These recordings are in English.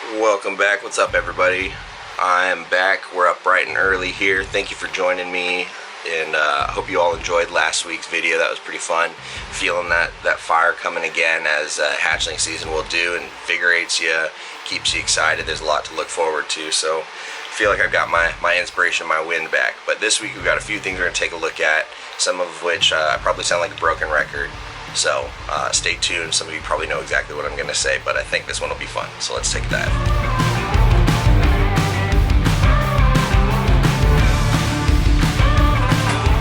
Welcome back. What's up, everybody? I'm back. We're up bright and early here. Thank you for joining me, and I hope you all enjoyed last week's video. That was pretty fun. Feeling that fire coming again, as hatchling season will do, and invigorates you, keeps you excited. There's a lot to look forward to, so I feel like I've got my inspiration, my wind back. But this week we've got a few things we're going to take a look at, some of which I probably sound like a broken record. So stay tuned. Some of you probably know exactly what I'm going to say, but I think this one will be fun. So let's take a dive.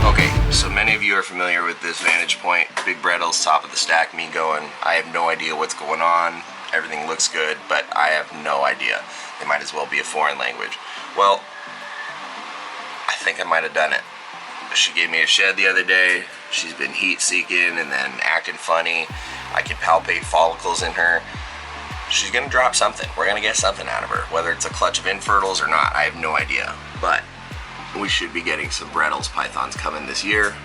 Okay, so many of you are familiar with this vantage point. Big Bristles, top of the stack, me going, I have no idea what's going on. Everything looks good, but I have no idea. It might as well be a foreign language. Well, I think I might have done it. She gave me a shed the other day. She's been heat seeking and then acting funny. I can palpate follicles in her. She's gonna drop something. We're gonna get something out of her. Whether it's a clutch of infertils or not, I have no idea. But we should be getting some Bristles pythons coming this year.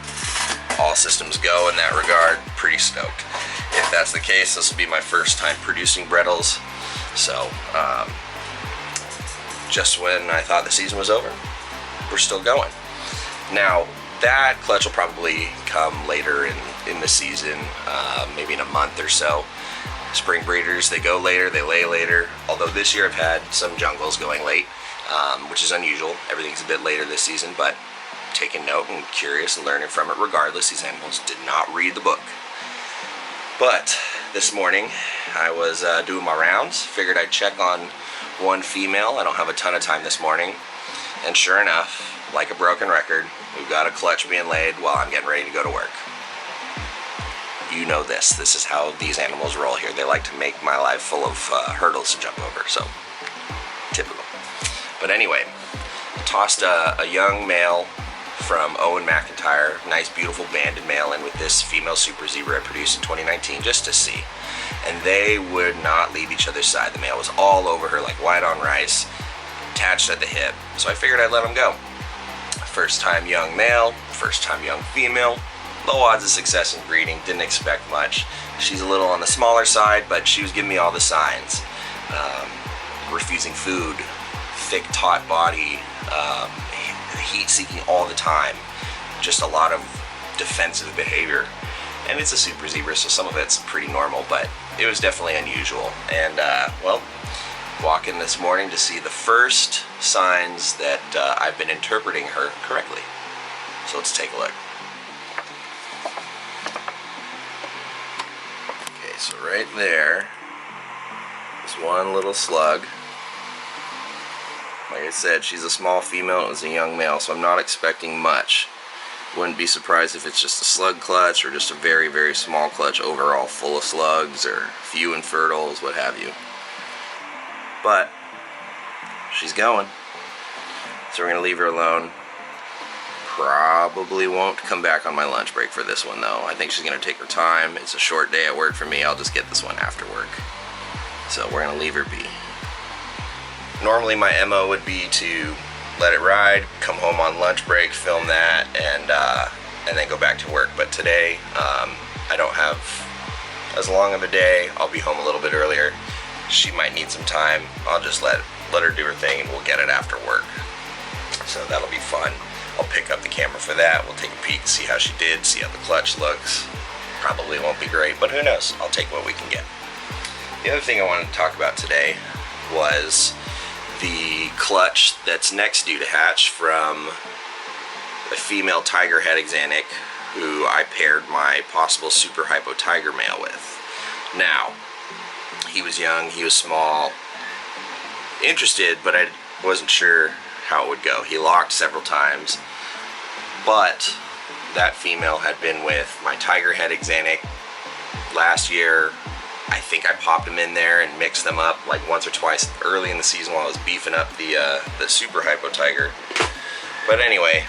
All systems go in that regard. Pretty stoked. If that's the case, this will be my first time producing Bristles. So, just when I thought the season was over, we're still going. Now, that clutch will probably come later in the season, maybe in a month or so. Spring breeders, they go later, they lay later. Although this year I've had some jungles going late, which is unusual. Everything's a bit later this season, but taking note and curious and learning from it regardless. These animals did not read the book. But this morning I was doing my rounds, figured I'd check on one female. I don't have a ton of time this morning, and sure enough, like a broken record, we've got a clutch being laid while I'm getting ready to go to work. You know this. This is how these animals roll here. They like to make my life full of hurdles to jump over, so typical. But anyway, tossed a young male from Owen McIntyre, nice beautiful banded male, in with this female super zebra I produced in 2019 just to see. And they would not leave each other's side. The male was all over her like white on rice, attached at the hip. So I figured I'd let him go. First time young male, first time young female, low odds of success in breeding, didn't expect much. She's a little on the smaller side, but she was giving me all the signs. Refusing food, thick taut body, heat seeking all the time, just a lot of defensive behavior. And it's a super zebra, so some of it's pretty normal, but it was definitely unusual. And well, walk in this morning to see the first signs that I've been interpreting her correctly. So let's take a look. Okay, so right there is one little slug. Like I said, she's a small female, it was a young male, so I'm not expecting much. Wouldn't be surprised if it's just a slug clutch or just a very, very small clutch overall full of slugs or few infertils, what have you. But she's going, so we're gonna leave her alone. Probably won't come back on my lunch break for this one though. I think she's gonna take her time. It's a short day at work for me. I'll just get this one after work. So we're gonna leave her be. Normally my MO would be to let it ride, come home on lunch break, film that, and then go back to work. But today I don't have as long of a day. I'll be home a little bit earlier. She might need some time. I'll just let her do her thing, and we'll get it after work. So that'll be fun. I'll pick up the camera for that. We'll take a peek, see how she did, see how the clutch looks. Probably won't be great, but who knows? I'll take what we can get. The other thing I wanted to talk about today was the clutch that's next due to hatch from a female tiger head axanthic who I paired my possible super hypo tiger male with. Now, he was young, he was small, interested, but I wasn't sure how it would go. He locked several times, but that female had been with my tiger head axanthic last year. I think I popped them in there and mixed them up like once or twice early in the season while I was beefing up the super hypo tiger. But anyway,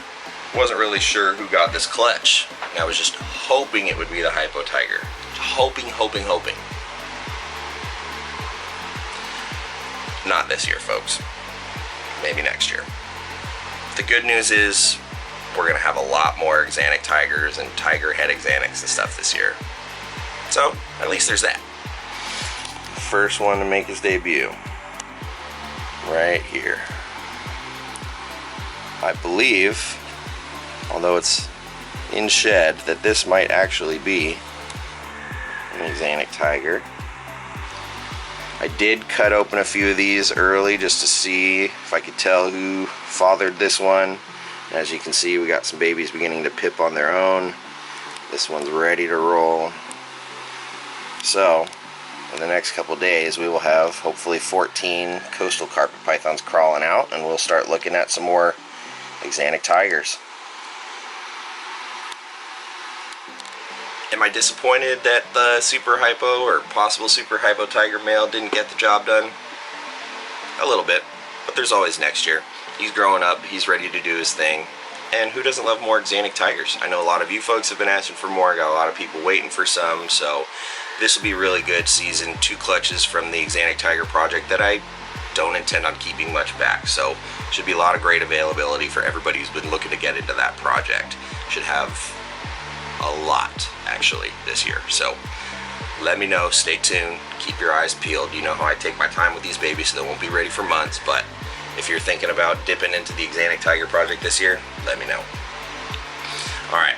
wasn't really sure who got this clutch. I was just hoping it would be the hypo tiger. Hoping. Not this year, folks. Maybe next year. The good news is we're gonna have a lot more axanthic tigers and tiger head axanthics and stuff this year. So at least there's that. First one to make his debut. right here. I believe, although it's in shed, that this might actually be an Axanthic tiger. I did cut open a few of these early just to see if I could tell who fathered this one. As you can see, we got some babies beginning to pip on their own. This one's ready to roll. So, in the next couple days, we will have hopefully 14 coastal carpet pythons crawling out, and we'll start looking at some more Axanthic tigers. Am I disappointed that the super hypo or possible super hypo tiger male didn't get the job done? A little bit, but there's always next year. He's growing up, he's ready to do his thing, and who doesn't love more Axanthic tigers? I know a lot of you folks have been asking for more. I got a lot of people waiting for some, so this will be really good season. 2 clutches from the Axanthic tiger project that I don't intend on keeping much back, so should be a lot of great availability for everybody who's been looking to get into that project. Should have a lot actually this year, so let me know. Stay tuned, keep your eyes peeled. You know how I take my time with these babies, so they won't be ready for months, but if you're thinking about dipping into the Axanthic tiger project this year, let me know. Alright,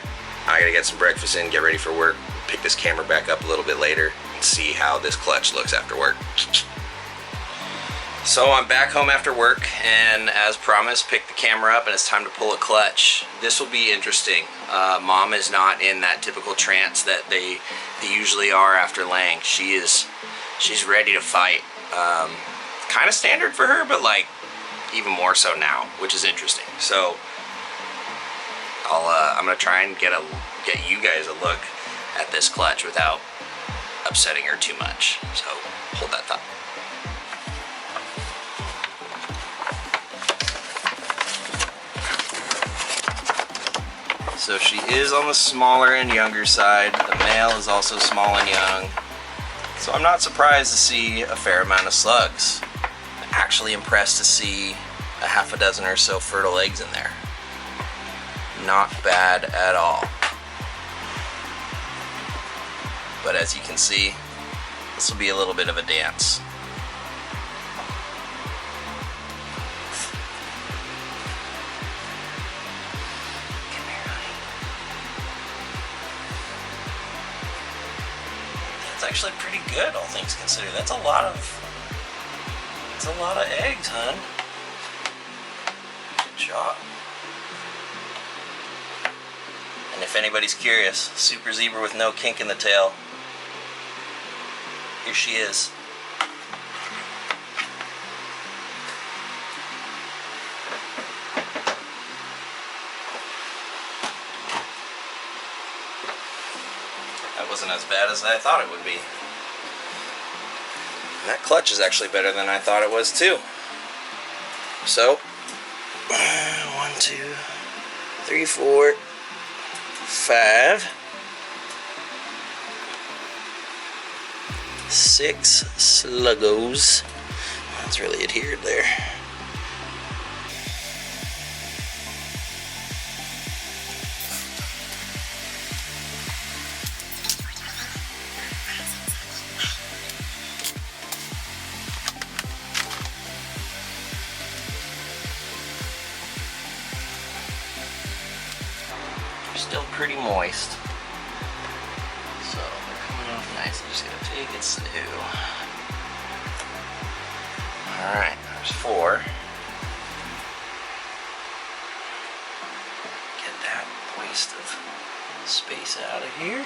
I gotta get some breakfast in, get ready for work, pick this camera back up a little bit later and see how this clutch looks after work. So I'm back home after work, and as promised, picked the camera up and it's time to pull a clutch. This will be interesting. Mom is not in that typical trance that they usually are after laying. She's ready to fight. Kind of standard for her, but like even more so now, which is interesting. So I'm gonna try and get you guys a look at this clutch without upsetting her too much. So hold that thought. So she is on the smaller and younger side. The male is also small and young. So I'm not surprised to see a fair amount of slugs. I'm actually impressed to see a half a dozen or so fertile eggs in there. Not bad at all. But as you can see, this will be a little bit of a dance. Actually pretty good, all things considered. That's a lot of eggs, hun. Good job. And if anybody's curious, super zebra with no kink in the tail. Here she is. Wasn't as bad as I thought it would be. And that clutch is actually better than I thought it was too. So 1, 2, 3, 4, 5, 6 sluggos. That's really adhered there. Still pretty moist, so they're coming off nice. I'm just gonna take it slow. Alright, there's 4. Get that waste of space out of here.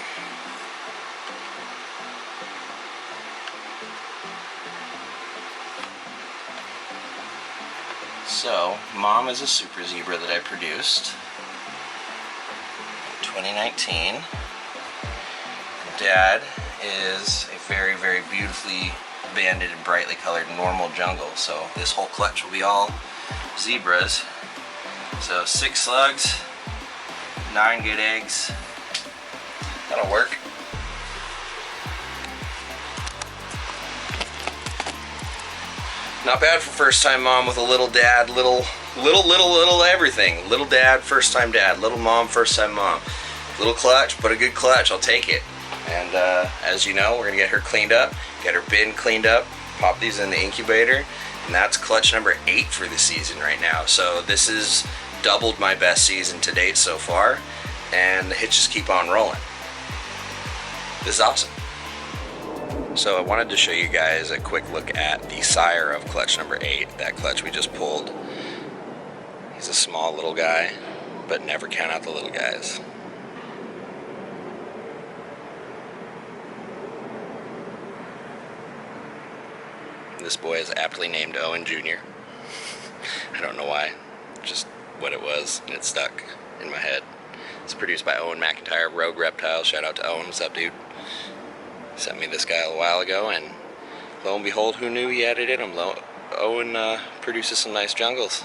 So, Mom is a super zebra that I produced 2019. Dad is a very, very beautifully banded and brightly colored normal jungle. So this whole clutch will be all zebras. So 6 slugs, 9 good eggs. That'll work. Not bad for first time mom with a little dad, little everything. Little dad, first time dad. Little mom, first time mom. Little clutch, but a good clutch, I'll take it. And as you know, we're gonna get her cleaned up, get her bin cleaned up, pop these in the incubator, and that's clutch number 8 for the season right now. So this is doubled my best season to date so far, and the hitches keep on rolling. This is awesome. So I wanted to show you guys a quick look at the sire of clutch number 8, that clutch we just pulled. He's a small little guy, but never count out the little guys. This boy is aptly named Owen Jr. I don't know why, just what it was, and it stuck in my head. It's produced by Owen McIntyre of Rogue Reptiles. Shout out to Owen. What's up, dude? Sent me this guy a while ago, and lo and behold, who knew he had it in him? Owen produces some nice jungles.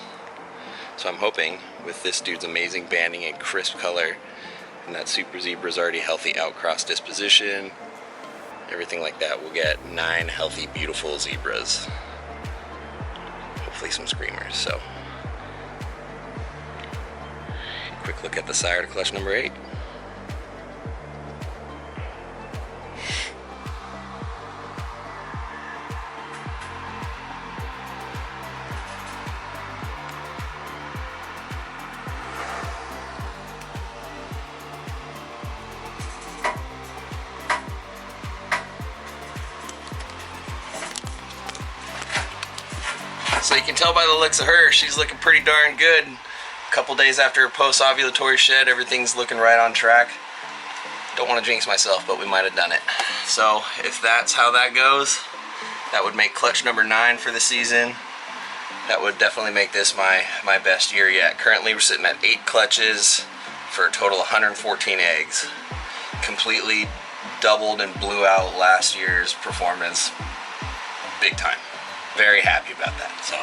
So I'm hoping with this dude's amazing banding and crisp color, and that Super Zebra's already healthy outcross disposition, everything like that, we'll get 9 healthy, beautiful zebras. Hopefully some screamers. So, quick look at the sire to clutch number 8. So you can tell by the looks of her, she's looking pretty darn good. A couple days after her post-ovulatory shed, everything's looking right on track. Don't want to jinx myself, but we might have done it. So if that's how that goes, that would make clutch number 9 for the season. That would definitely make this my best year yet. Currently we're sitting at 8 clutches for a total of 114 eggs. Completely doubled and blew out last year's performance big time. Very happy about that. So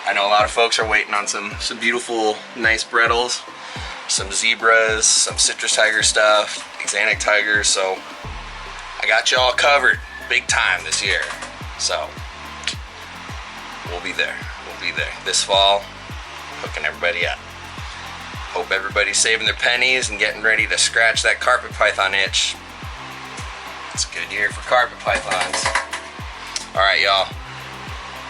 I know a lot of folks are waiting on some beautiful, nice Bristles, some zebras, some citrus tiger stuff, axanthic tigers. So I got you all covered big time this year. So we'll be there. We'll be there this fall, hooking everybody up. Hope everybody's saving their pennies and getting ready to scratch that carpet python itch. It's a good year for carpet pythons. All right, y'all.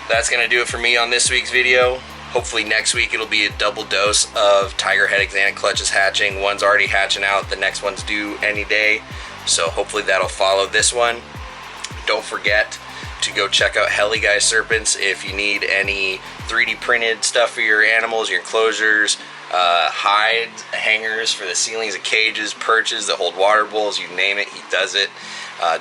That's gonna do it for me on this week's video. Hopefully next week it'll be a double dose of tiger head axanthic clutches hatching. One's already hatching out, the next one's due any day. So hopefully that'll follow this one. Don't forget to go check out Heli Guy Serpents if you need any 3D printed stuff for your animals, your enclosures, hide hangers for the ceilings of cages, perches that hold water bowls, you name it, he does it.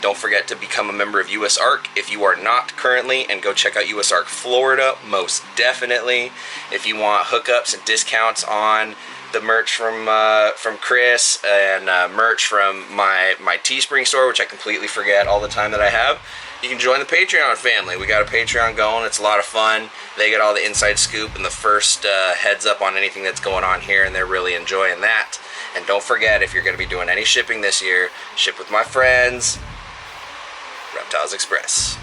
Don't forget to become a member of US Arc if you are not currently, and go check out US Arc Florida, most definitely. If you want hookups and discounts on the merch from Chris and merch from my Teespring store, which I completely forget all the time that I have, you can join the Patreon family. We got a Patreon going. It's a lot of fun. They get all the inside scoop and the first heads up on anything that's going on here, and they're really enjoying that. And don't forget, if you're going to be doing any shipping this year, ship with my friends, Reptiles Express.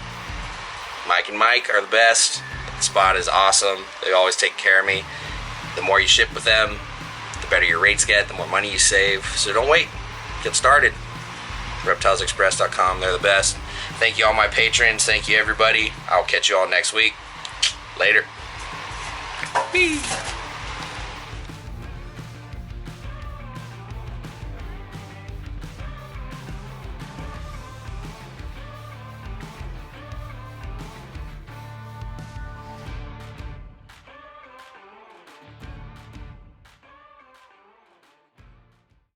Mike and Mike are the best. The spot is awesome. They always take care of me. The more you ship with them, the better your rates get, the more money you save. So don't wait. Get started. ReptilesExpress.com. They're the best. Thank you all my patrons. Thank you everybody. I'll catch you all next week. Later. Peace.